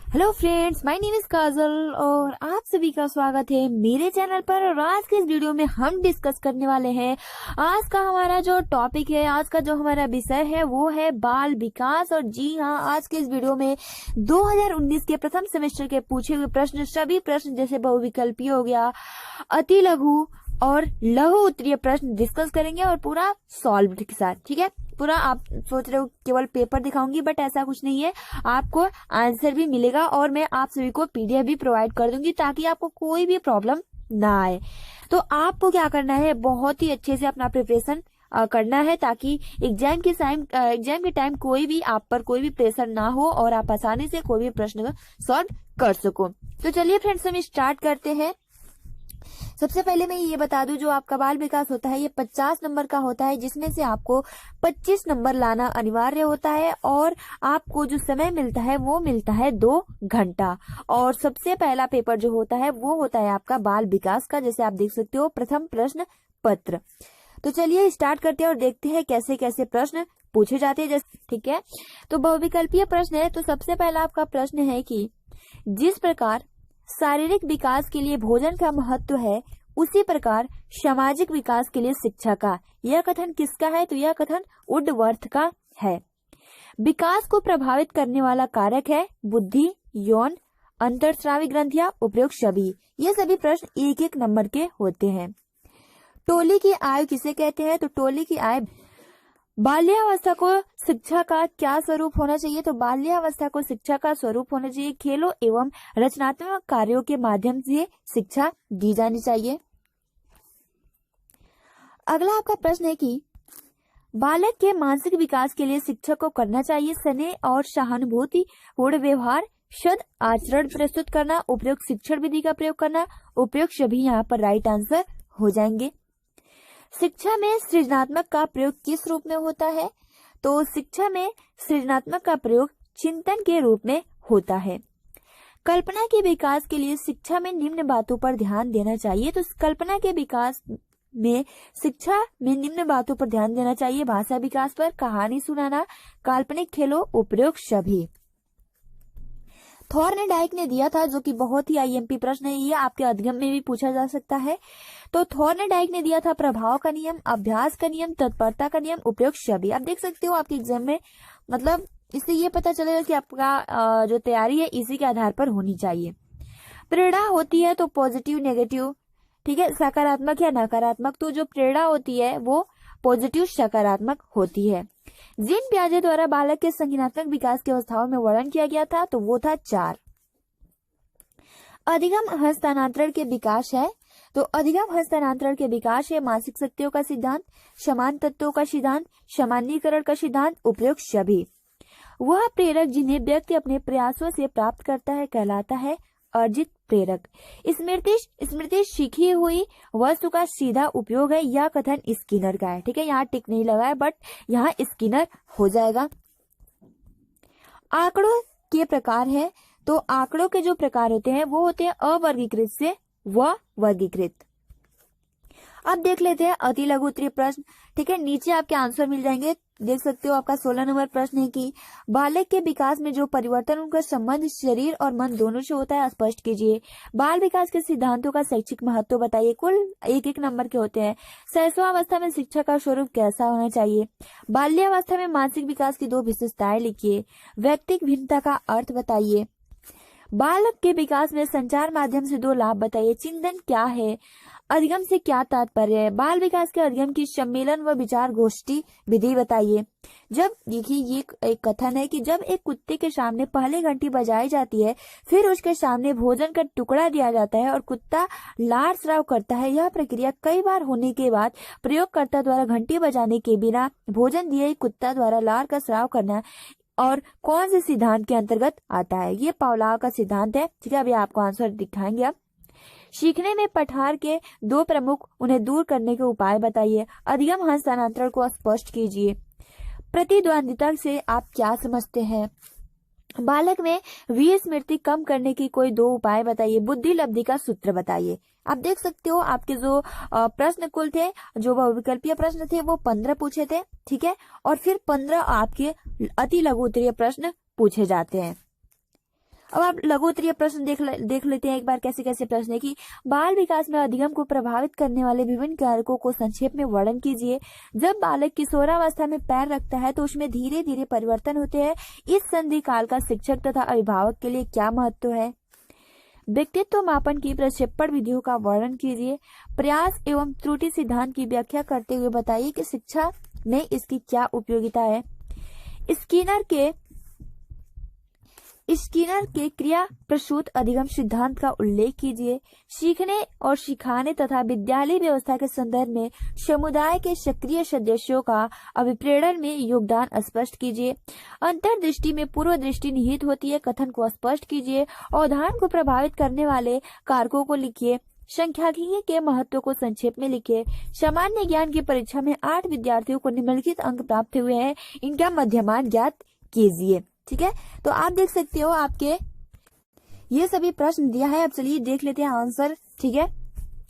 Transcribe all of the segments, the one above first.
Hello friends, my name is Kajal और आप सभी का स्वागत है मेरे चैनल पर। और आज के इस वीडियो में हम डिस्कस करने वाले हैं आज का हमारा जो टॉपिक है, आज का जो हमारा विषय है वो है बाल विकास। और जी हाँ, आज के इस वीडियो में 2019 के प्रथम सेमेस्टर के पूछे हुए प्रश्न, सभी प्रश्न जैसे बहुविकल्पीय हो गया, अति लघु और लघु उत्तरीय प्रश्न डिस्कस करेंगे और पूरा सॉल्व के साथ। ठीक है, पूरा आप सोच रहे हो केवल पेपर दिखाऊंगी, बट ऐसा कुछ नहीं है, आपको आंसर भी मिलेगा और मैं आप सभी को पीडीएफ भी प्रोवाइड कर दूंगी ताकि आपको कोई भी प्रॉब्लम ना आए। तो आपको क्या करना है, बहुत ही अच्छे से अपना प्रिपरेशन करना है ताकि एग्जाम के टाइम कोई भी आप पर कोई भी प्रेशर ना हो और आप आसानी से कोई भी प्रश्न सॉल्व कर सको। तो चलिए फ्रेंड्स, हम स्टार्ट करते हैं। सबसे पहले मैं ये बता दूं, जो आपका बाल विकास होता है ये 50 नंबर का होता है, जिसमें से आपको 25 नंबर लाना अनिवार्य होता है और आपको जो समय मिलता है वो मिलता है 2 घंटा। और सबसे पहला पेपर जो होता है वो होता है आपका बाल विकास का, जैसे आप देख सकते हो प्रथम प्रश्न पत्र। तो चलिए स्टार्ट करते हैं और देखते हैं कैसे कैसे प्रश्न पूछे जाते हैं। जैसे ठीक है, तो बहुविकल्पीय प्रश्न है। तो सबसे पहला आपका प्रश्न है कि जिस प्रकार शारीरिक विकास के लिए भोजन का महत्व है, उसी प्रकार सामाजिक विकास के लिए शिक्षा का। यह कथन किसका है? तो यह कथन वुडवर्थ का है। विकास को प्रभावित करने वाला कारक है बुद्धि, यौन, अंतरस्रावी ग्रंथियां, उपयुक्त सभी। ये सभी प्रश्न 1-1 नंबर के होते हैं। टोली की आयु किसे कहते हैं? तो टोली की आयु। बाल्यावस्था को शिक्षा का क्या स्वरूप होना चाहिए? तो बाल्यावस्था को शिक्षा का स्वरूप होना चाहिए खेलों एवं रचनात्मक कार्यों के माध्यम से शिक्षा दी जानी चाहिए। अगला आपका प्रश्न है कि बालक के मानसिक विकास के लिए शिक्षक को करना चाहिए स्नेह और सहानुभूति पूर्ण व्यवहार, सद आचरण प्रस्तुत करना, उपयुक्त शिक्षण विधि का प्रयोग करना, उपयुक्त सभी यहाँ पर राइट आंसर हो जाएंगे। शिक्षा में सृजनात्मक का प्रयोग किस रूप में होता है? तो शिक्षा में सृजनात्मक का प्रयोग चिंतन के रूप में होता है। कल्पना के विकास के लिए शिक्षा में निम्न बातों पर ध्यान देना चाहिए। तो कल्पना के विकास में शिक्षा में निम्न बातों पर ध्यान देना चाहिए: भाषा विकास पर, कहानी सुनाना, काल्पनिक खेलों, उपयुक्त सभी। थॉर्नडाइक ने दिया था, जो कि बहुत ही आईएमपी प्रश्न है, ये आपके अधिगम में भी पूछा जा सकता है। तो थॉर्नडाइक ने दिया था प्रभाव का नियम, अभ्यास का नियम, तत्परता का नियम, उपयुक्त सभी। आप देख सकते हो आपके एग्जाम में, मतलब इससे ये पता चलेगा कि आपका जो तैयारी है इसी के आधार पर होनी चाहिए। प्रेरणा होती है तो पॉजिटिव, नेगेटिव, ठीक है, सकारात्मक या नकारात्मक। तो जो प्रेरणा होती है वो पॉजिटिव, सकारात्मक होती है। जीन पियाजे द्वारा बालक के संज्ञानात्मक विकास की अवस्थाओं में वर्णन किया गया था, तो वो था 4। अधिगम हस्तांतरण के विकास है। तो अधिगम हस्तांतरण के विकास है मानसिक शक्तियों का सिद्धांत, समान तत्वों का सिद्धांत, सामान्यीकरण का सिद्धांत, उपयुक्त सभी। वह प्रेरक जिन्हें व्यक्ति अपने प्रयासों से प्राप्त करता है कहलाता है अर्जित प्रेरक। स्मृति सीखी हुई वस्तु का सीधा उपयोग है, यह कथन स्किनर का है। ठीक है, यहाँ टिक नहीं लगा है, बट यहाँ स्किनर हो जाएगा। आंकड़ों के प्रकार है। तो आंकड़ों के जो प्रकार होते हैं वो होते हैं अवर्गीकृत से वर्गीकृत। अब देख लेते हैं अति लघु उत्तरीय प्रश्न। ठीक है, नीचे आपके आंसर मिल जाएंगे, देख सकते हो। आपका 16 नंबर प्रश्न है कि बालक के विकास में जो परिवर्तन उनका संबंध शरीर और मन दोनों से होता है, स्पष्ट कीजिए। बाल विकास के सिद्धांतों का शैक्षिक महत्व बताइए। कुल 1-1 नंबर के होते हैं। शैशवावस्था में शिक्षा का स्वरूप कैसा होना चाहिए? बाल्यावस्था में मानसिक विकास की 2 विशेषताएं लिखिए। व्यक्तिक भिन्नता का अर्थ बताइए। बालक के विकास में संचार माध्यम से 2 लाभ बताइए। चिंतन क्या है? अधिगम से क्या तात्पर्य है? बाल विकास के अधिगम की सम्मेलन व विचार गोष्ठी विधि बताइए। जब देखिए, ये एक कथन है कि जब एक कुत्ते के सामने पहले घंटी बजाई जाती है, फिर उसके सामने भोजन का टुकड़ा दिया जाता है और कुत्ता लार स्राव करता है। यह प्रक्रिया कई बार होने के बाद प्रयोगकर्ता द्वारा घंटी बजाने के बिना भोजन दिए कुत्ता द्वारा लार का स्राव करना और कौन से सिद्धांत के अंतर्गत आता है? ये पावलोव का सिद्धांत है। ठीक है, अभी आपको आंसर दिखाएंगे। अब सीखने में पठार के 2 प्रमुख, उन्हें दूर करने के उपाय बताइए। अधिगम हस्तांतरण को स्पष्ट कीजिए। प्रतिद्वंदिता से आप क्या समझते हैं? बालक में विस्मृति कम करने की कोई 2 उपाय बताइए। बुद्धि लब्धि का सूत्र बताइए। आप देख सकते हो आपके जो प्रश्न कुल थे, जो बहुविकल्पीय प्रश्न थे, वो 15 पूछे थे। ठीक है, और फिर 15 आपके अति लघु उत्तरीय प्रश्न पूछे जाते हैं। अब आप लघु उत्तरीय प्रश्न देख लेते हैं एक बार कैसे कैसे प्रश्न है कि बाल विकास में अधिगम को प्रभावित करने वाले विभिन्न कारकों को संक्षेप में वर्णन कीजिए। जब बालक किशोरावस्था में पैर रखता है तो उसमें धीरे धीरे परिवर्तन होते हैं। इस संधि काल का शिक्षक तथा अभिभावक के लिए क्या महत्व है? व्यक्तित्व मापन की प्रक्षेपण विधियों का वर्णन कीजिए। प्रयास एवं त्रुटि सिद्धांत की व्याख्या करते हुए बताइए कि शिक्षा में इसकी क्या उपयोगिता है। स्किनर के क्रिया प्रसूत अधिगम सिद्धांत का उल्लेख कीजिए। सीखने और सिखाने तथा विद्यालय व्यवस्था के संदर्भ में समुदाय के सक्रिय सदस्यों का अभिप्रेरण में योगदान स्पष्ट कीजिए। अंतर्दृष्टि में पूर्व दृष्टि निहित होती है, कथन को स्पष्ट कीजिए। अवधारण को प्रभावित करने वाले कारकों को लिखिए। सांख्यिकी के महत्व को संक्षेप में लिखिए। सामान्य ज्ञान की परीक्षा में 8 विद्यार्थियों को निम्नलिखित अंक प्राप्त हुए हैं, इनका मध्यमान ज्ञात कीजिए। ठीक है, तो आप देख सकते हो आपके ये सभी प्रश्न दिया है। अब चलिए देख लेते हैं आंसर। ठीक है,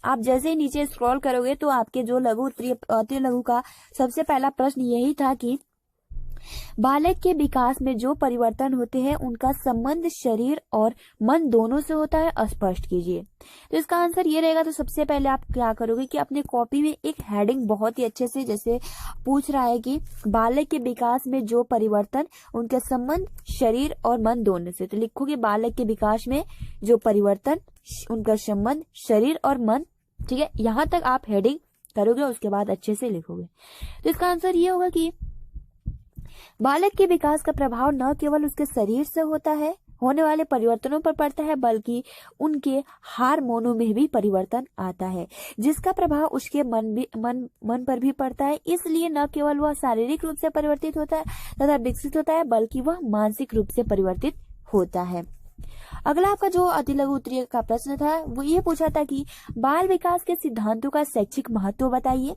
आप जैसे ही नीचे स्क्रॉल करोगे तो आपके जो लघु उत्तरीय लघु का सबसे पहला प्रश्न यही था कि बालक के विकास में जो परिवर्तन होते हैं उनका संबंध शरीर और मन दोनों से होता है, स्पष्ट कीजिए। तो इसका आंसर ये रहेगा। तो सबसे पहले आप क्या करोगे कि अपने कॉपी में एक हेडिंग बहुत ही अच्छे से, जैसे पूछ रहा है कि बालक के विकास में जो परिवर्तन उनका संबंध शरीर और मन दोनों से, तो लिखोगे बालक के विकास में जो परिवर्तन उनका संबंध शरीर और मन। ठीक है, यहाँ तक आप हेडिंग करोगे, उसके बाद अच्छे से लिखोगे। तो इसका आंसर ये होगा कि बालक के विकास का प्रभाव न केवल उसके शरीर से होता है, होने वाले परिवर्तनों पर पड़ता है, बल्कि उनके हार्मोनों में भी परिवर्तन आता है, जिसका प्रभाव उसके मन पर भी पड़ता है। इसलिए न केवल वह शारीरिक रूप से परिवर्तित होता है तथा विकसित होता है, बल्कि वह मानसिक रूप से परिवर्तित होता है। अगला आपका जो अति लघु उत्तरीय का प्रश्न था वो ये पूछा था कि बाल विकास के सिद्धांतों का शैक्षिक महत्व बताइए।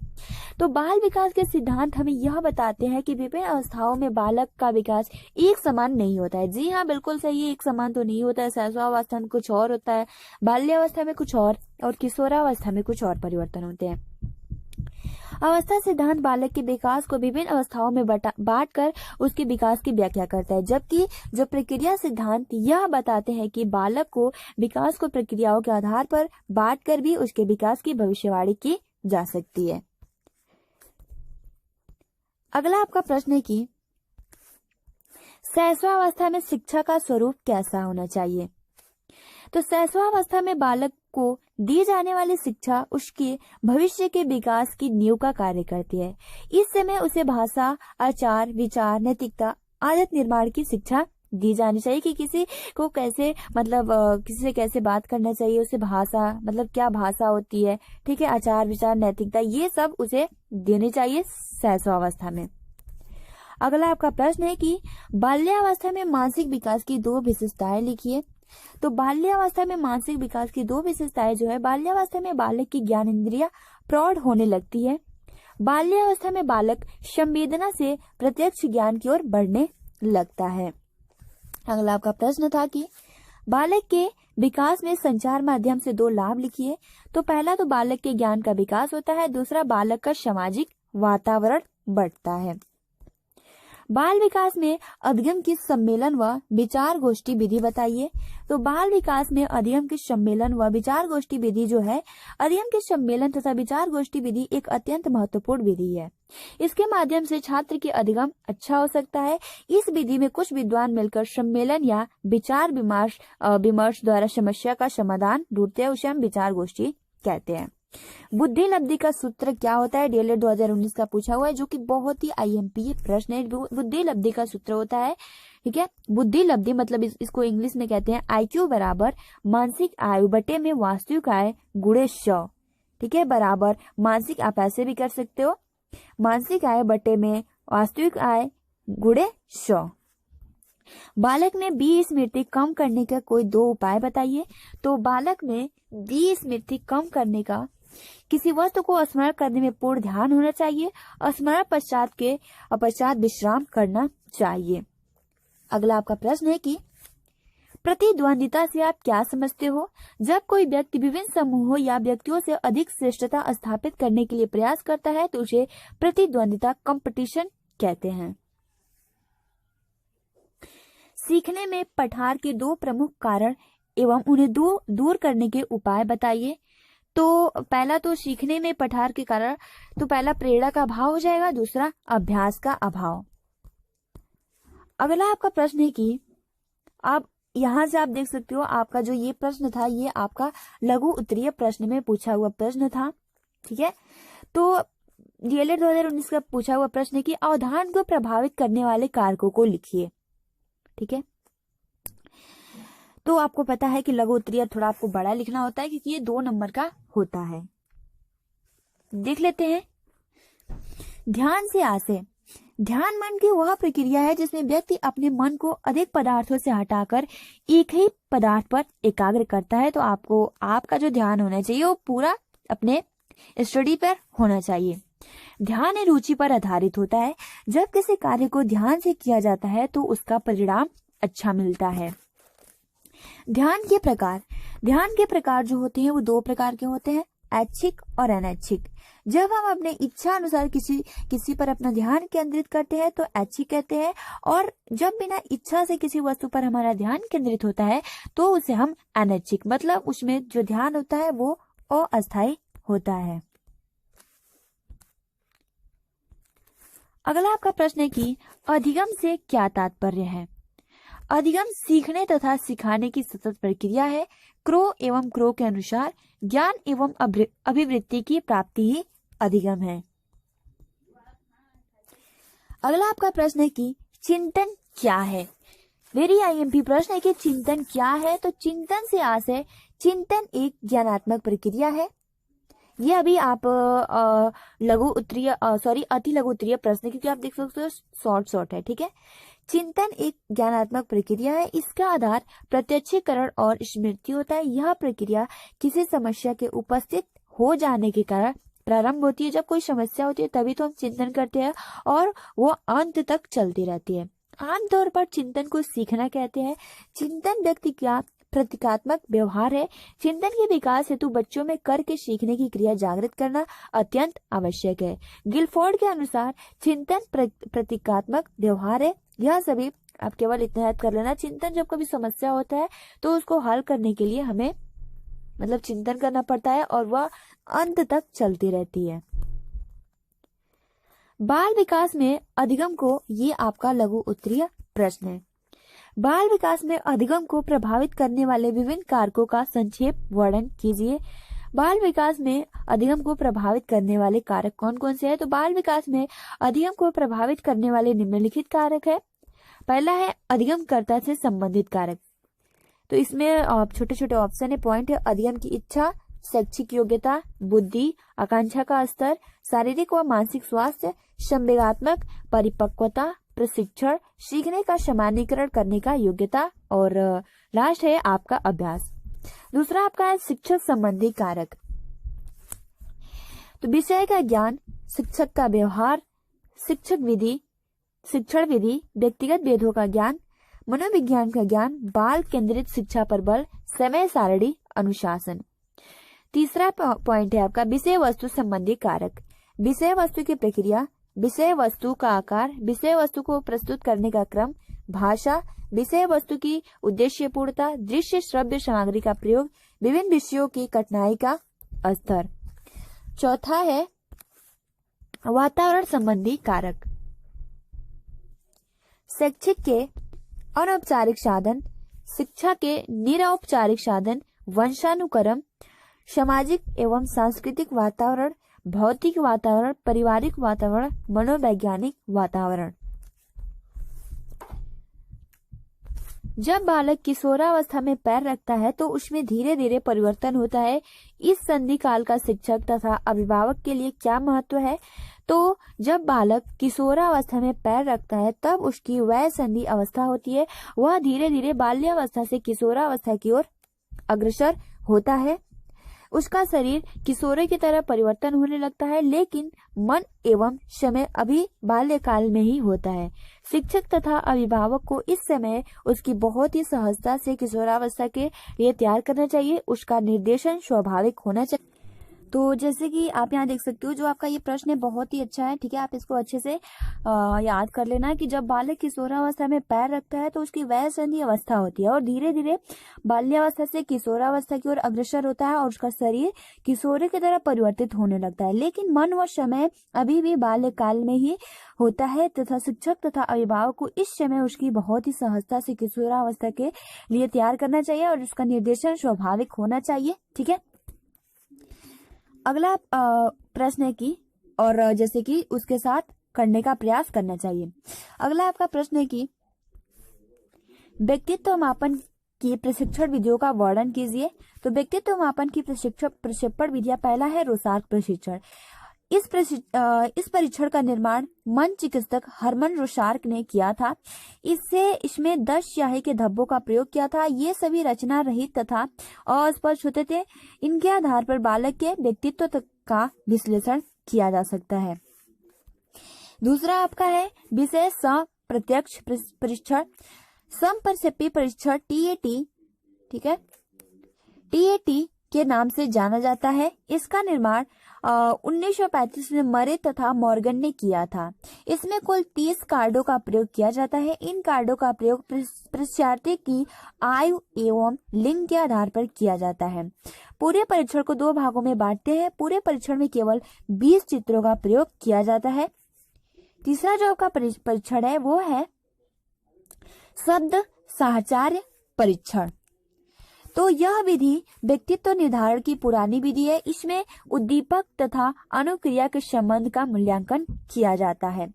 तो बाल विकास के सिद्धांत हमें यह बताते हैं कि विभिन्न अवस्थाओं में बालक का विकास एक समान नहीं होता है। जी हाँ, बिल्कुल सही है, एक समान तो नहीं होता है। शैशवावस्था में कुछ और होता है, बाल्यावस्था में कुछ और किशोरावस्था में कुछ और परिवर्तन होते हैं। अवस्था सिद्धांत बालक के विकास को विभिन्न अवस्थाओं में बांटकर उसके विकास की व्याख्या करता है, जबकि जो प्रक्रिया सिद्धांत यह बताते हैं कि बालक को विकास को प्रक्रियाओं के आधार पर बांटकर भी उसके विकास की भविष्यवाणी की जा सकती है। अगला आपका प्रश्न है कि शैशवावस्था में शिक्षा का स्वरूप कैसा होना चाहिए। तो शैशवावस्था में बालक को दी जाने वाली शिक्षा उसके भविष्य के विकास की नींव का कार्य करती है। इस समय उसे भाषा, आचार, विचार, नैतिकता, आदत निर्माण की शिक्षा दी जानी चाहिए कि किसी को कैसे किसी से कैसे बात करना चाहिए, उसे भाषा क्या भाषा होती है, ठीक है, आचार, विचार, नैतिकता, ये सब उसे देने चाहिए शैशवावस्था में। अगला आपका प्रश्न है कि बाल्यावस्था में मानसिक विकास की 2 विशेषताएं लिखिए। तो बाल्यावस्था में मानसिक विकास की 2 विशेषताएं जो है, बाल्यावस्था में बालक की ज्ञान इंद्रियां प्रौढ़ होने लगती है। बाल्यावस्था में बालक संवेदना से प्रत्यक्ष ज्ञान की ओर बढ़ने लगता है। अगला आपका प्रश्न था कि बालक के विकास में संचार माध्यम से 2 लाभ लिखिए। तो पहला तो बालक के ज्ञान का विकास होता है, दूसरा बालक का सामाजिक वातावरण बढ़ता है। बाल विकास में अधिगम की सम्मेलन व विचार गोष्ठी विधि बताइए। तो बाल विकास में अधिगम की सम्मेलन व विचार गोष्ठी विधि जो है, अधिगम के सम्मेलन तथा विचार गोष्ठी विधि एक अत्यंत महत्वपूर्ण विधि है। इसके माध्यम से छात्र की अधिगम अच्छा हो सकता है। इस विधि में कुछ विद्वान मिलकर सम्मेलन या विचार विमर्श द्वारा समस्या का समाधान ढूंढते हैं, उसे हम विचार गोष्ठी कहते हैं। बुद्धि लब्धि का सूत्र क्या होता है, डीएलएड 2019 का पूछा हुआ है, जो कि बहुत ही आईएमपी प्रश्न है। बुद्धि लब्धि का सूत्र होता है, ठीक है, बुद्धि लब्धि इसको इंग्लिश में कहते हैं IQ बराबर मानसिक आयु बटे में वास्तविक आय गुणे 100, ठीक है, बराबर मानसिक, आप ऐसे भी कर सकते हो, मानसिक आय बटे में वास्तविक आय गुणे 100। बालक में विस्मृति कम करने का कोई 2 उपाय बताइए। तो बालक में विस्मृति कम करने का, किसी वस्तु को स्मरण करने में पूर्ण ध्यान होना चाहिए, स्मरण पश्चात विश्राम करना चाहिए। अगला आपका प्रश्न है कि प्रतिद्वंदिता से आप क्या समझते हो। जब कोई व्यक्ति विभिन्न समूहों या व्यक्तियों से अधिक श्रेष्ठता स्थापित करने के लिए प्रयास करता है तो उसे प्रतिद्वंदिता कंपटीशन कहते हैं। सीखने में पठार के दो प्रमुख कारण एवं उन्हें दूर करने के उपाय बताइए। तो पहला तो सीखने में पठार के कारण, तो पहला प्रेरणा का अभाव हो जाएगा, दूसरा अभ्यास का अभाव। अगला आपका प्रश्न है कि आप यहाँ से आप देख सकते हो, आपका जो ये प्रश्न था ये आपका लघु उत्तरीय प्रश्न में पूछा हुआ प्रश्न था। ठीक है, तो डीएलएड 2019 का पूछा हुआ प्रश्न है कि अवधान को प्रभावित करने वाले कारकों को लिखिए। ठीक है, तो आपको पता है कि लघु उत्तरीय थोड़ा आपको बड़ा लिखना होता है क्योंकि ये 2 नंबर का होता है। देख लेते हैं। ध्यान से आशय। ध्यान मन की वह प्रक्रिया है जिसमें व्यक्ति अपने मन को अधिक पदार्थों से हटाकर एक ही पदार्थ पर एकाग्र करता है। तो आपका जो ध्यान होना चाहिए वो पूरा अपने स्टडी पर होना चाहिए। ध्यान रुचि पर आधारित होता है। जब किसी कार्य को ध्यान से किया जाता है तो उसका परिणाम अच्छा मिलता है। ध्यान के प्रकार। ध्यान के प्रकार जो होते हैं वो 2 प्रकार के होते हैं, ऐच्छिक और अनैच्छिक। जब हम अपने इच्छा अनुसार किसी पर अपना ध्यान केंद्रित करते हैं तो ऐच्छिक कहते हैं, और जब बिना इच्छा से किसी वस्तु पर हमारा ध्यान केंद्रित होता है तो उसे हम अनैच्छिक, मतलब उसमें जो ध्यान होता है वो अस्थायी होता है। अगला आपका प्रश्न है कि अधिगम से क्या तात्पर्य है। अधिगम सीखने तथा सिखाने की सतत प्रक्रिया है। क्रो एवं क्रो के अनुसार ज्ञान एवं अभिवृत्ति की प्राप्ति ही अधिगम है। अगला आपका प्रश्न है कि चिंतन क्या है। वेरी आईएमपी प्रश्न है कि चिंतन क्या है। तो चिंतन से आशय, चिंतन एक ज्ञानात्मक प्रक्रिया है। ये अभी आप अति लघु उत्तरीय प्रश्न, क्योंकि आप देख सकते हो शॉर्ट है। ठीक है, चिंतन एक ज्ञानात्मक प्रक्रिया है। इसका आधार प्रत्यक्षीकरण और स्मृति होता है। यह प्रक्रिया किसी समस्या के उपस्थित हो जाने के कारण प्रारंभ होती है। जब कोई समस्या होती है तभी तो हम चिंतन करते हैं और वो अंत तक चलती रहती है। आमतौर पर चिंतन को सीखना कहते हैं। चिंतन व्यक्ति का प्रतीकात्मक व्यवहार है। चिंतन के विकास हेतु बच्चों में करके सीखने की क्रिया जागृत करना अत्यंत आवश्यक है। गिलफोर्ड के अनुसार चिंतन प्रतीकात्मक व्यवहार है। यह सभी आप केवल इतना याद कर लेना, चिंतन जब कभी समस्या होता है तो उसको हल करने के लिए हमें मतलब चिंतन करना पड़ता है और वह अंत तक चलती रहती है। बाल विकास में अधिगम को, ये आपका लघु उत्तरीय प्रश्न है। बाल विकास में अधिगम को प्रभावित करने वाले विभिन्न कारकों का संक्षेप वर्णन कीजिए। बाल विकास में अधिगम को प्रभावित करने वाले कारक कौन कौन से हैं? तो बाल विकास में अधिगम को प्रभावित करने वाले निम्नलिखित कारक है। पहला है अधिगमकर्ता से संबंधित कारक। तो इसमें छोटे छोटे ऑप्शन है, पॉइंट है। अधिगम की इच्छा, शैक्षिक योग्यता, बुद्धि, आकांक्षा का स्तर, शारीरिक व मानसिक स्वास्थ्य, संवेगात्मक परिपक्वता, प्रशिक्षण, सीखने का सामान्यीकरण करने का योग्यता, और लास्ट है आपका अभ्यास। दूसरा आपका है शिक्षक संबंधी कारक। तो विषय का ज्ञान, शिक्षक का व्यवहार, शिक्षण विधि, व्यक्तिगत भेदों का ज्ञान, मनोविज्ञान का ज्ञान, बाल केंद्रित शिक्षा पर बल, समय सारणी, अनुशासन। तीसरा पॉइंट है आपका विषय वस्तु संबंधी कारक। विषय वस्तु की प्रक्रिया, विषय वस्तु का आकार, विषय वस्तु को प्रस्तुत करने का क्रम, भाषा, विषय वस्तु की उद्देश्यपूर्णता, दृश्य श्रव्य सामग्री का प्रयोग, विभिन्न विषयों की कठिनाई का स्तर। चौथा है वातावरण संबंधी कारक। शैक्षिक के अनौपचारिक साधन, शिक्षा के निरौपचारिक साधन, वंशानुक्रम, सामाजिक एवं सांस्कृतिक वातावरण, भौतिक वातावरण, पारिवारिक वातावरण, मनोवैज्ञानिक वातावरण। जब बालक किशोरावस्था में पैर रखता है तो उसमें धीरे धीरे परिवर्तन होता है। इस संधि काल का शिक्षक तथा अभिभावक के लिए क्या महत्व है? तो जब बालक किशोरावस्था में पैर रखता है तब उसकी वह संधि अवस्था होती है। वह धीरे धीरे बाल्यावस्था से किशोरावस्था की ओर अग्रसर होता है। उसका शरीर किशोरे की तरह परिवर्तन होने लगता है, लेकिन मन एवं समय अभी बाल्यकाल में ही होता है। शिक्षक तथा अभिभावक को इस समय उसकी बहुत ही सहजता से किशोरावस्था के लिए तैयार करना चाहिए। उसका निर्देशन स्वाभाविक होना चाहिए। तो जैसे कि आप यहाँ देख सकते हो, जो आपका ये प्रश्न है बहुत ही अच्छा है, ठीक है। आप इसको अच्छे से याद कर लेना कि जब बालक किशोरावस्था में पैर रखता है तो उसकी वय संधि अवस्था होती है और धीरे धीरे बाल्यावस्था से किशोरावस्था की ओर अग्रसर होता है और उसका शरीर किशोरी की तरह परिवर्तित होने लगता है। लेकिन मन व समय अभी भी बाल्यकाल में ही होता है तथा शिक्षक तथा अभिभावक को इस समय उसकी बहुत ही सहजता से किशोरावस्था के लिए तैयार करना चाहिए और उसका निर्देशन स्वाभाविक होना चाहिए, ठीक है। अगला प्रश्न है कि और जैसे कि उसके साथ करने का प्रयास करना चाहिए। अगला आपका प्रश्न है कि व्यक्तित्व मापन की प्रशिक्षण विधियों का वर्णन कीजिए। तो व्यक्तित्व मापन की प्रशिक्षण विधियां, पहला है रोसार्क प्रशिक्षण। इस परीक्षण का निर्माण मन चिकित्सक हरमन रोसार्क ने किया था। इसमें 10 स्याही के धब्बों का प्रयोग किया था। ये सभी रचना रहित तथा अस्पष्ट होते थे। इनके आधार पर बालक के व्यक्तित्व का विश्लेषण किया जा सकता है। दूसरा आपका है विषय प्रत्यक्ष परीक्षण, समपरसेप्टी परीक्षण, TAT, ठीक है, TAT के नाम से जाना जाता है। इसका निर्माण 1935 में मरे तथा मॉर्गन ने किया था। इसमें कुल 30 कार्डों का प्रयोग किया जाता है। इन कार्डों का प्रयोग परीक्षार्थी की आयु एवं लिंग के आधार पर किया जाता है। पूरे परीक्षण को 2 भागों में बांटते हैं। पूरे परीक्षण में केवल 20 चित्रों का प्रयोग किया जाता है। तीसरा जो आपका परीक्षण है वो है शब्द साहचर्य परीक्षण। तो यह विधि व्यक्तित्व निर्धारण की पुरानी विधि है। इसमें उद्दीपक तथा अनुक्रिया के संबंध का मूल्यांकन किया जाता है।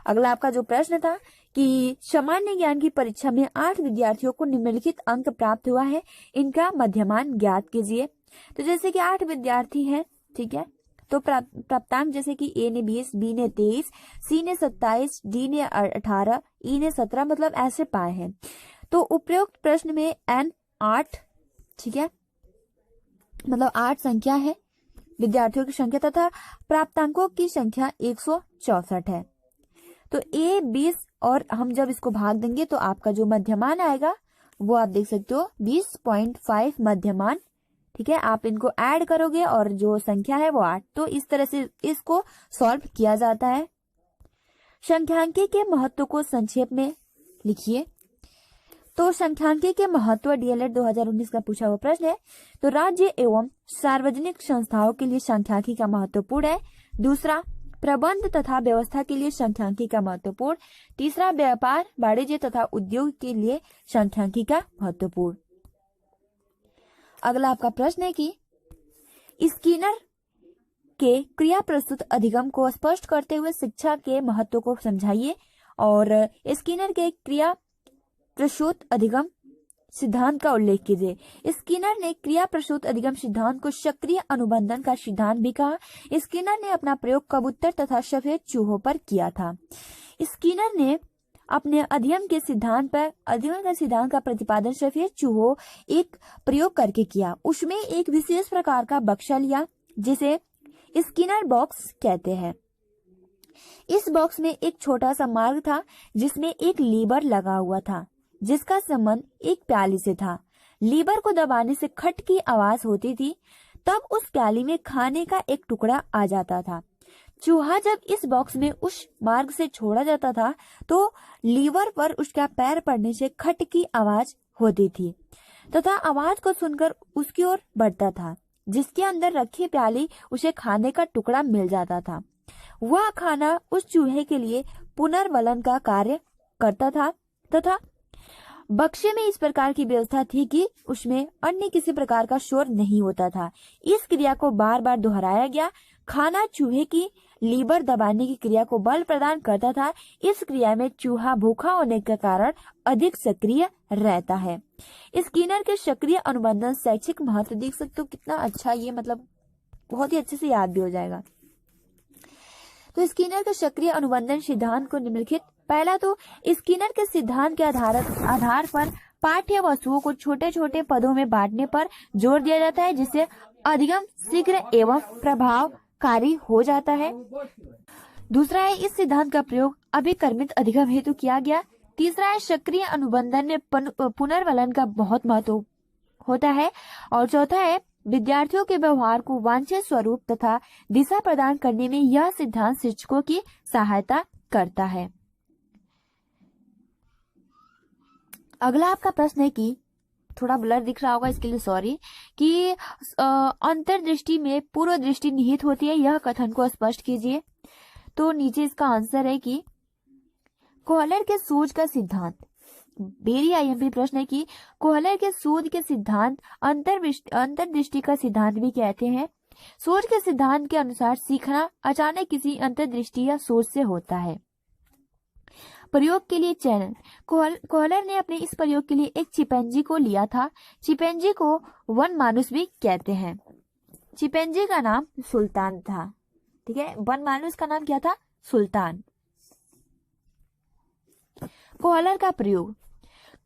अगला आपका जो प्रश्न था कि सामान्य ज्ञान की परीक्षा में 8 विद्यार्थियों को निम्नलिखित अंक प्राप्त हुआ है, इनका मध्यमान ज्ञात कीजिए। तो जैसे कि 8 विद्यार्थी हैं, ठीक है, तो प्राप्तांक जैसे कि A ने 20, B ने 23, C ने 27, D ने 18, E ने 17, मतलब ऐसे पाए हैं। तो उपरोक्त प्रश्न में N 8, ठीक है, मतलब 8 संख्या है विद्यार्थियों की संख्या तथा प्राप्तांकों की संख्या 164 है। तो A 20 और हम जब इसको भाग देंगे तो आपका जो मध्यमान आएगा वो आप देख सकते हो 20.5 मध्यमान, ठीक है। आप इनको ऐड करोगे और जो संख्या है वो 8। तो इस तरह से इसको सॉल्व किया जाता है। संख्यांकी के महत्व को संक्षेप में लिखिए। तो संख्यांकी के महत्व DLED 2019 का पूछा हुआ प्रश्न है। तो राज्य एवं सार्वजनिक संस्थाओं के लिए संख्यांकी का महत्वपूर्ण है। दूसरा, प्रबंध तथा व्यवस्था के लिए संख्यांकी का महत्वपूर्ण। तीसरा, व्यापार वाणिज्य तथा उद्योग के लिए संख्यांकी का महत्वपूर्ण। अगला आपका प्रश्न है कि स्किनर के क्रिया प्रस्तुत अधिगम को स्पष्ट करते हुए शिक्षा के महत्व को समझाइए। और स्किनर के क्रिया प्रसूत अधिगम सिद्धांत का उल्लेख कीजिए। स्किनर ने क्रिया प्रसूत अधिगम सिद्धांत को सक्रिय अनुबंधन का सिद्धांत भी कहा। स्किनर ने अपना प्रयोग कबूतर तथा सफेद चूहों पर किया था। स्किनर ने अपने अध्ययन के सिद्धांत का प्रतिपादन सफेद चूहों एक प्रयोग करके किया। उसमें एक विशेष प्रकार का बक्सा लिया जिसे स्किनर बॉक्स कहते हैं। इस बॉक्स में एक छोटा सा मार्ग था जिसमें एक लीवर लगा हुआ था जिसका संबंध एक प्याली से था। लीवर को दबाने से खट की आवाज होती थी। तब उस प्याली में खाने का एक टुकड़ा आ जाता था। चूहा जब इस बॉक्स में उस मार्ग से छोड़ा जाता था तो लीवर पर उसका पैर पड़ने से खट की आवाज होती थी तथा आवाज को सुनकर उसकी ओर बढ़ता था। जिसके अंदर रखी प्याली उसे खाने का टुकड़ा मिल जाता था। वह खाना उस चूहे के लिए पुनर्वलन का कार्य करता था तथा बक्से में इस प्रकार की व्यवस्था थी कि उसमें अन्य किसी प्रकार का शोर नहीं होता था। इस क्रिया को बार बार दोहराया गया। खाना चूहे की लीवर दबाने की क्रिया को बल प्रदान करता था। इस क्रिया में चूहा भूखा होने के कारण अधिक सक्रिय रहता है। स्किनर के सक्रिय अनुबंधन शैक्षिक महत्व देख सकते हो कितना अच्छा, ये मतलब बहुत ही अच्छे से याद भी हो जाएगा। तो स्किनर के सक्रिय अनुबंधन सिद्धांत को निम्नलिखित। पहला, तो स्किनर के सिद्धांत के आधार पर पाठ्य वस्तुओं को छोटे छोटे पदों में बांटने पर जोर दिया जाता है जिससे अधिगम शीघ्र एवं प्रभावकारी हो जाता है। दूसरा है, इस सिद्धांत का प्रयोग अभिकर्मित अधिगम हेतु किया गया। तीसरा है, सक्रिय अनुबंधन में पुनर्वलन का बहुत महत्व होता है। और चौथा है, विद्यार्थियों के व्यवहार को वांछित स्वरूप तथा दिशा प्रदान करने में यह सिद्धांत शिक्षकों की सहायता करता है। अगला आपका प्रश्न है कि थोड़ा ब्लर दिख रहा होगा, इसके लिए सॉरी, कि अंतर्दृष्टि में पूर्व दृष्टि निहित होती है, यह कथन को स्पष्ट कीजिए। तो नीचे इसका आंसर है कि कोहलर के सूझ का सिद्धांत, वेरी आईएमपी प्रश्न है कि कोहलर के सूझ के सिद्धांत अंतर्दृष्टि का सिद्धांत भी कहते हैं। सूझ के सिद्धांत के अनुसार सीखना अचानक किसी अंतर्दृष्टि या सोच से होता है। प्रयोग के लिए चयन, कोहलर ने अपने इस प्रयोग के लिए एक चिंपैंजी को लिया था। चिंपैंजी को वन मानुस भी कहते हैं। चिंपैंजी का नाम सुल्तान था, ठीक है। वन मानुस का नाम क्या था? सुल्तान। कोहलर का प्रयोग,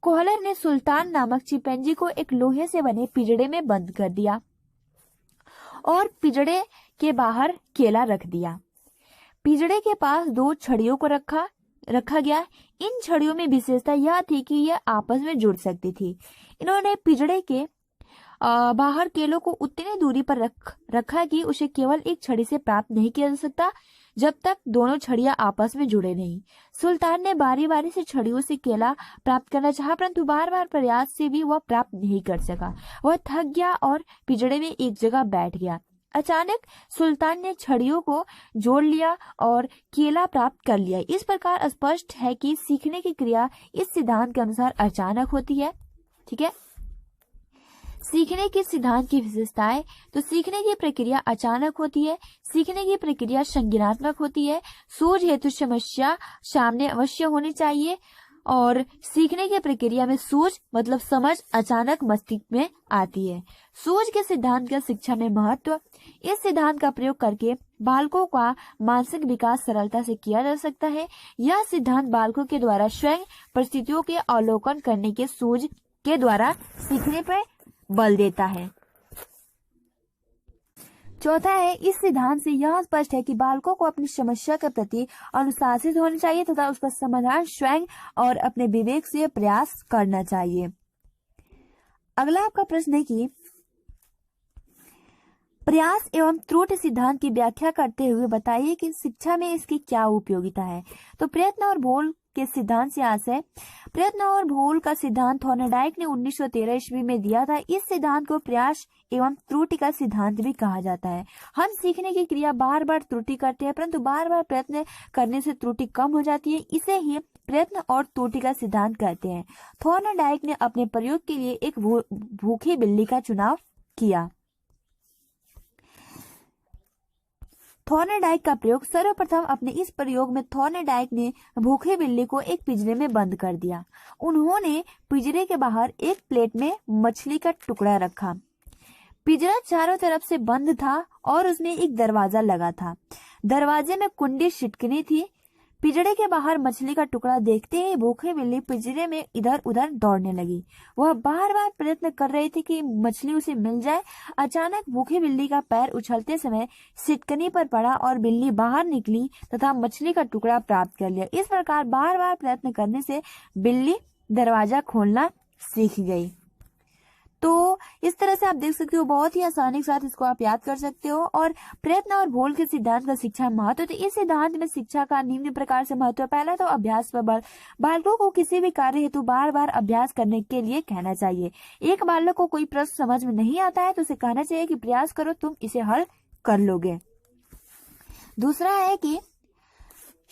कोहलर ने सुल्तान नामक चिंपैंजी को एक लोहे से बने पिंजड़े में बंद कर दिया और पिंजड़े के बाहर केला रख दिया। पिंजड़े के पास 2 छड़ियों को रखा गया। इन छड़ियों में विशेषता यह थी कि यह आपस में जुड़ सकती थी। इन्होंने पिंजड़े के बाहर केलों को उतनी दूरी पर रखा कि उसे केवल एक छड़ी से प्राप्त नहीं किया जा सकता जब तक दोनों छड़ियां आपस में जुड़े नहीं। सुल्तान ने बारी बारी से छड़ियों से केला प्राप्त करना चाहा, परंतु बार बार प्रयास से भी वह प्राप्त नहीं कर सका। वह थक गया और पिंजड़े में एक जगह बैठ गया। अचानक सुल्तान ने छड़ियों को जोड़ लिया और केला प्राप्त कर लिया। इस प्रकार स्पष्ट है कि सीखने की क्रिया इस सिद्धांत के अनुसार अचानक होती है, ठीक है। सीखने के सिद्धांत की विशेषताएं, तो सीखने की प्रक्रिया अचानक होती है, सीखने की प्रक्रिया संज्ञानात्मक होती है, सूझ हेतु समस्या सामने अवश्य होनी चाहिए और सीखने की प्रक्रिया में सूझ मतलब समझ अचानक मस्तिष्क में आती है। सूझ के सिद्धांत का शिक्षा में महत्व, इस सिद्धांत का प्रयोग करके बालकों का मानसिक विकास सरलता से किया जा सकता है। यह सिद्धांत बालकों के द्वारा स्वयं परिस्थितियों के अवलोकन करने के सूझ के द्वारा सीखने पर बल देता है। चौथा है, इस सिद्धांत से यह स्पष्ट है कि बालकों को अपनी समस्या के प्रति अनुशासित होना चाहिए तथा उसका समाधान स्वयं और अपने विवेक से प्रयास करना चाहिए। अगला आपका प्रश्न है कि प्रयास एवं त्रुटि सिद्धांत की व्याख्या करते हुए बताइए कि शिक्षा में इसकी क्या उपयोगिता है। तो प्रयत्न और भूल के सिद्धांत से आशय, प्रयत्न और भूल का सिद्धांत थॉर्नडाइक ने 1913 ईस्वी में दिया था। इस सिद्धांत को प्रयास एवं त्रुटि का सिद्धांत भी कहा जाता है। हम सीखने की क्रिया बार बार त्रुटि करते हैं, परंतु बार बार प्रयत्न करने से त्रुटि कम हो जाती है। इसे ही प्रयत्न और त्रुटि का सिद्धांत कहते हैं। थॉर्नडाइक ने अपने प्रयोग के लिए एक भूखी बिल्ली का चुनाव किया। थॉर्नडाइक का प्रयोग, सर्वप्रथम अपने इस प्रयोग में थॉर्नडाइक ने भूखे बिल्ली को एक पिंजरे में बंद कर दिया। उन्होंने पिंजरे के बाहर एक प्लेट में मछली का टुकड़ा रखा। पिंजरा चारों तरफ से बंद था और उसमें एक दरवाजा लगा था। दरवाजे में कुंडी छिटकनी थी। पिंजरे के बाहर मछली का टुकड़ा देखते ही भूखी बिल्ली पिंजरे में इधर उधर दौड़ने लगी। वह बार बार प्रयत्न कर रही थी कि मछली उसे मिल जाए। अचानक भूखी बिल्ली का पैर उछलते समय सिटकनी पर पड़ा और बिल्ली बाहर निकली तथा मछली का टुकड़ा प्राप्त कर लिया। इस प्रकार बार बार प्रयत्न करने से बिल्ली दरवाजा खोलना सीख गई। तो इस तरह से आप देख सकते हो, बहुत ही आसानी के साथ इसको आप याद कर सकते हो। और प्रयत्न और भूल के सिद्धांत का शिक्षा महत्व, तो इस सिद्धांत में शिक्षा का निम्न प्रकार से महत्व। पहला तो अभ्यास पर बल, बालकों को किसी भी कार्य हेतु बार बार अभ्यास करने के लिए कहना चाहिए। एक बालक को कोई प्रश्न समझ में नहीं आता है तो उसे कहना चाहिए कि प्रयास करो, तुम इसे हल कर लोगे। दूसरा है कि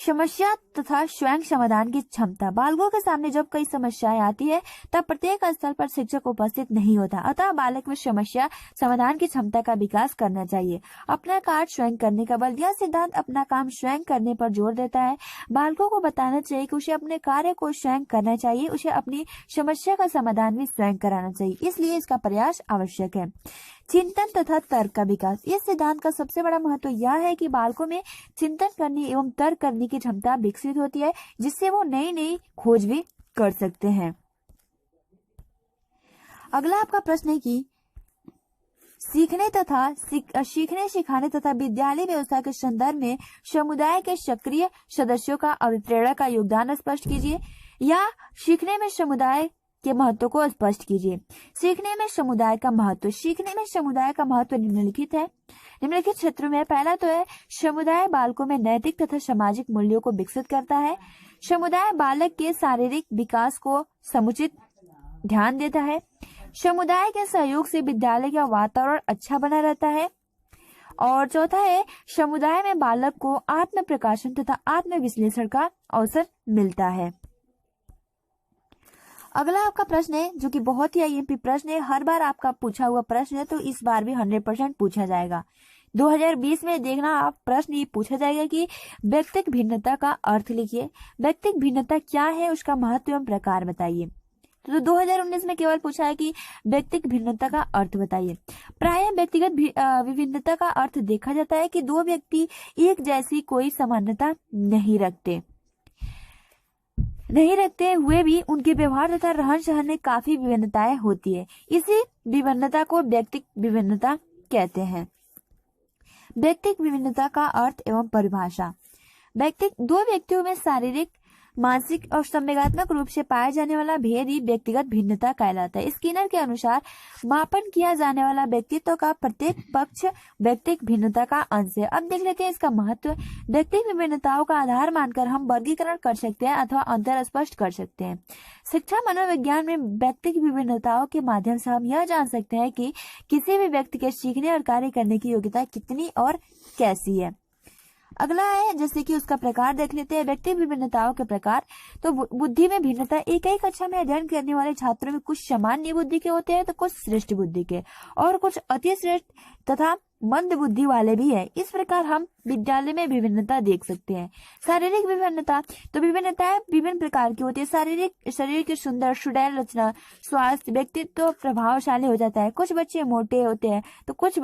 समस्या तथा स्वयं समाधान की क्षमता, बालकों के सामने जब कई समस्याएं आती है तब प्रत्येक स्थल पर शिक्षक उपस्थित नहीं होता, अतः बालक में समस्या समाधान की क्षमता का विकास करना चाहिए। अपना कार्य स्वयं करने का बल, यह सिद्धांत अपना काम स्वयं करने पर जोर देता है। बालकों को बताना चाहिए कि उसे अपने कार्य को स्वयं करना चाहिए, उसे अपनी समस्या का समाधान भी स्वयं कराना चाहिए, इसलिए इसका प्रयास आवश्यक है। चिंतन तथा तर्क का विकास, इस सिद्धांत का सबसे बड़ा महत्व यह है कि बालकों में चिंतन करने एवं तर्क करने की क्षमता विकसित होती है, जिससे वो नई नई खोज भी कर सकते हैं। अगला आपका प्रश्न है कि सीखने सिखाने तथा विद्यालय व्यवस्था के संदर्भ में समुदाय के सक्रिय सदस्यों का अभिप्रेरणा का योगदान स्पष्ट कीजिए। या सीखने में समुदाय के महत्व को स्पष्ट कीजिए। सीखने में समुदाय का महत्व। सीखने में समुदाय का महत्व निम्नलिखित है। निम्नलिखित क्षेत्रों में पहला तो है समुदाय बालकों में नैतिक तथा सामाजिक मूल्यों को विकसित करता है। समुदाय बालक के शारीरिक विकास को समुचित ध्यान देता है। समुदाय के सहयोग से विद्यालय का वातावरण अच्छा बना रहता है। और चौथा है समुदाय में बालक को आत्म प्रकाशन तथा आत्म विश्लेषण का अवसर मिलता है। अगला आपका प्रश्न है जो कि बहुत ही आईएमपी प्रश्न है, हर बार आपका पूछा हुआ प्रश्न है, तो इस बार भी 100% पूछा जाएगा। 2020 में देखना आप प्रश्न ये पूछा जाएगा कि व्यक्तिक भिन्नता का अर्थ लिखिए। व्यक्तिक भिन्नता क्या है, उसका महत्व एवं प्रकार बताइए। तो 2019 में केवल पूछा है कि व्यक्तिक भिन्नता का अर्थ बताइए। प्रायः व्यक्तिगत विभिन्नता का अर्थ देखा जाता है कि दो व्यक्ति एक जैसी कोई समानता नहीं रखते हुए भी उनके व्यवहार तथा रहन सहन में काफी विभिन्नताएं होती है। इसी विभिन्नता को व्यक्तिक विभिन्नता कहते हैं। व्यक्तिक विभिन्नता का अर्थ एवं परिभाषा। दो व्यक्तियों में शारीरिक, मानसिक और संवेगात्मक रूप से पाए जाने वाला भेद ही व्यक्तिगत भिन्नता कहलाता है। स्किनर के अनुसार मापन किया जाने वाला व्यक्तित्व का प्रत्येक पक्ष व्यक्तिक भिन्नता का अंश है। अब देख लेते हैं इसका महत्व। व्यक्तिक विभिन्नताओं का आधार मानकर हम वर्गीकरण कर सकते हैं अथवा अंतर स्पष्ट कर सकते हैं। शिक्षा मनोविज्ञान में व्यक्तिक विभिन्नताओं के माध्यम से हम यह जान सकते हैं कि किसी भी व्यक्ति के सीखने और कार्य करने की योग्यता कितनी और कैसी है। अगला है जैसे कि उसका प्रकार देख लेते हैं। व्यक्तिगत विभिन्नताओं के प्रकार। तो बुद्धि में भिन्नता। एक कक्षा में अध्ययन करने वाले छात्रों में कुछ सामान्य बुद्धि के होते हैं तो कुछ श्रेष्ठ बुद्धि के और कुछ अति श्रेष्ठ तथा मंद बुद्धि वाले भी है। इस प्रकार हम विद्यालय में विभिन्नता देख सकते हैं। शारीरिक विभिन्नता। तो विभिन्नताएं विभिन्न प्रकार की होती है। शरीर की सुंदर सुडैल रचना, स्वास्थ्य, व्यक्तित्व प्रभावशाली हो जाता है। कुछ बच्चे मोटे होते हैं तो कुछ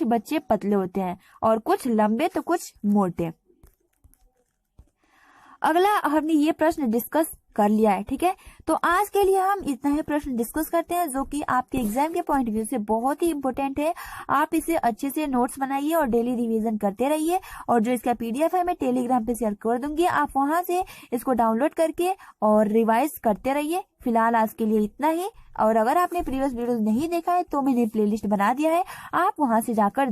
बच्चे पतले होते हैं और कुछ लंबे तो कुछ मोटे। अगला हमने ये प्रश्न डिस्कस कर लिया है, ठीक है। तो आज के लिए हम इतना ही प्रश्न डिस्कस करते हैं जो कि आपके एग्जाम के पॉइंट ऑफ व्यू से बहुत ही इंपॉर्टेंट है। आप इसे अच्छे से नोट्स बनाइए और डेली रिवीजन करते रहिए। और जो इसका पीडीएफ है मैं टेलीग्राम पे शेयर कर दूंगी, आप वहां से इसको डाउनलोड करके और रिवाइज करते रहिए। फिलहाल आज के लिए इतना ही। और अगर आपने प्रीवियस वीडियो नहीं देखा है तो मैंने प्लेलिस्ट बना दिया है, आप वहां से जाकर